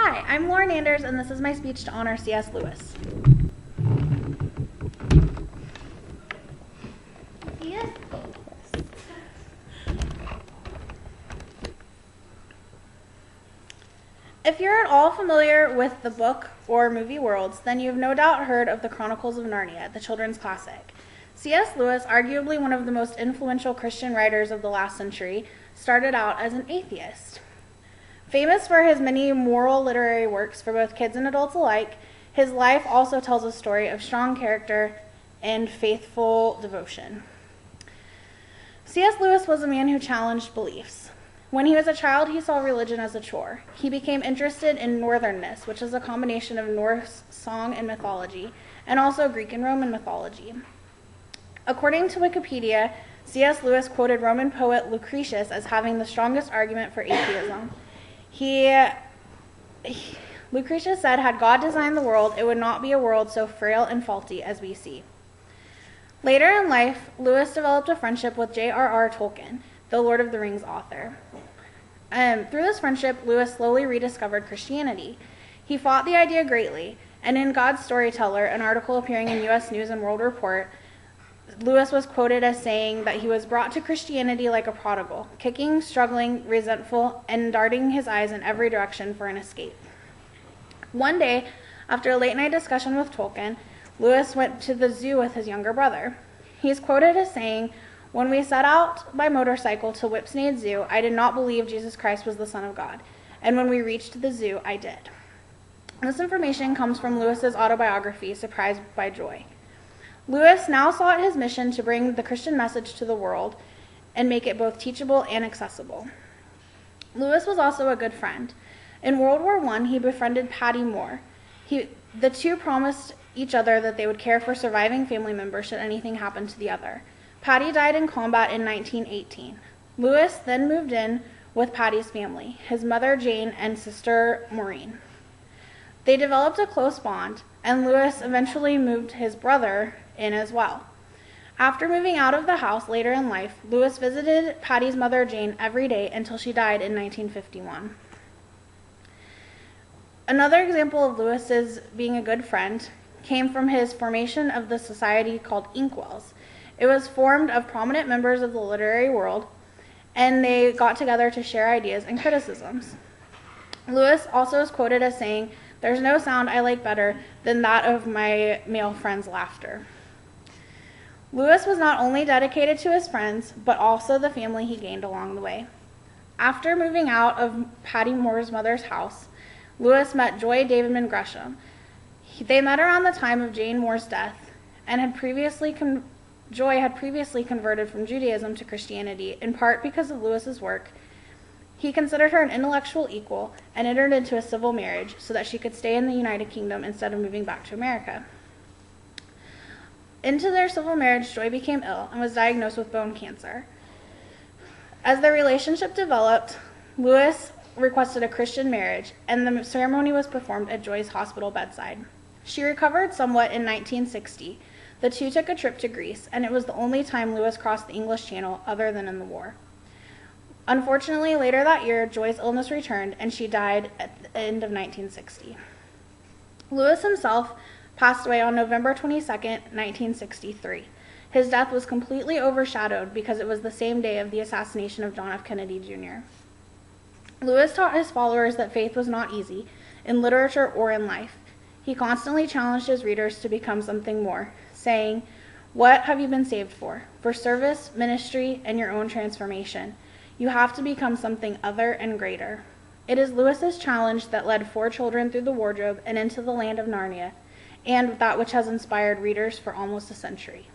Hi, I'm Lauren Anders, and this is my speech to honor C.S. Lewis. Yes. If you're at all familiar with the book or movie worlds, then you've no doubt heard of the Chronicles of Narnia, the children's classic. C.S. Lewis, arguably one of the most influential Christian writers of the last century, started out as an atheist. Famous for his many moral literary works for both kids and adults alike, his life also tells a story of strong character and faithful devotion. C.S. Lewis was a man who challenged beliefs. When he was a child, he saw religion as a chore. He became interested in northernness, which is a combination of Norse song and mythology, and also Greek and Roman mythology. According to Wikipedia, C.S. Lewis quoted Roman poet Lucretius as having the strongest argument for atheism. Lucretius said, had God designed the world, it would not be a world so frail and faulty as we see. Later in life, Lewis developed a friendship with J.R.R. Tolkien, the Lord of the Rings author. Through this friendship, Lewis slowly rediscovered Christianity. He fought the idea greatly, and in God's Storyteller, an article appearing in U.S. News and World Report, Lewis was quoted as saying that he was brought to Christianity like a prodigal, kicking, struggling, resentful, and darting his eyes in every direction for an escape. One day, after a late-night discussion with Tolkien, Lewis went to the zoo with his younger brother. He is quoted as saying, "When we set out by motorcycle to Whipsnade Zoo, I did not believe Jesus Christ was the Son of God, and when we reached the zoo, I did." This information comes from Lewis's autobiography, Surprised by Joy. Lewis now sought his mission to bring the Christian message to the world and make it both teachable and accessible. Lewis was also a good friend. In World War I, he befriended Patty Moore. The two promised each other that they would care for surviving family members should anything happen to the other. Patty died in combat in 1918. Lewis then moved in with Patty's family, his mother Jane and sister Maureen. They developed a close bond, and Lewis eventually moved his brother in as well. After moving out of the house later in life, Lewis visited Patty's mother Jane every day until she died in 1951. Another example of Lewis's being a good friend came from his formation of the society called Inkwells. It was formed of prominent members of the literary world, and they got together to share ideas and criticisms. Lewis also is quoted as saying, "There's no sound I like better than that of my male friend's laughter." Lewis was not only dedicated to his friends, but also the family he gained along the way. After moving out of Patty Moore's mother's house, Lewis met Joy Davidman Gresham. They met around the time of Jane Moore's death, and Joy had previously converted from Judaism to Christianity, in part because of Lewis's work. He considered her an intellectual equal and entered into a civil marriage so that she could stay in the United Kingdom instead of moving back to America. Into their civil marriage, Joy became ill and was diagnosed with bone cancer. As their relationship developed, Lewis requested a Christian marriage, and the ceremony was performed at Joy's hospital bedside. She recovered somewhat in 1960. The two took a trip to Greece, and it was the only time Lewis crossed the English Channel other than in the war. Unfortunately, later that year, Joy's illness returned, and she died at the end of 1960. Lewis himself passed away on November 22, 1963. His death was completely overshadowed because it was the same day of the assassination of John F. Kennedy, Jr. Lewis taught his followers that faith was not easy, in literature or in life. He constantly challenged his readers to become something more, saying, "What have you been saved for? For service, ministry, and your own transformation. You have to become something other and greater." It is Lewis's challenge that led 4 children through the wardrobe and into the land of Narnia, and that which has inspired readers for almost a century.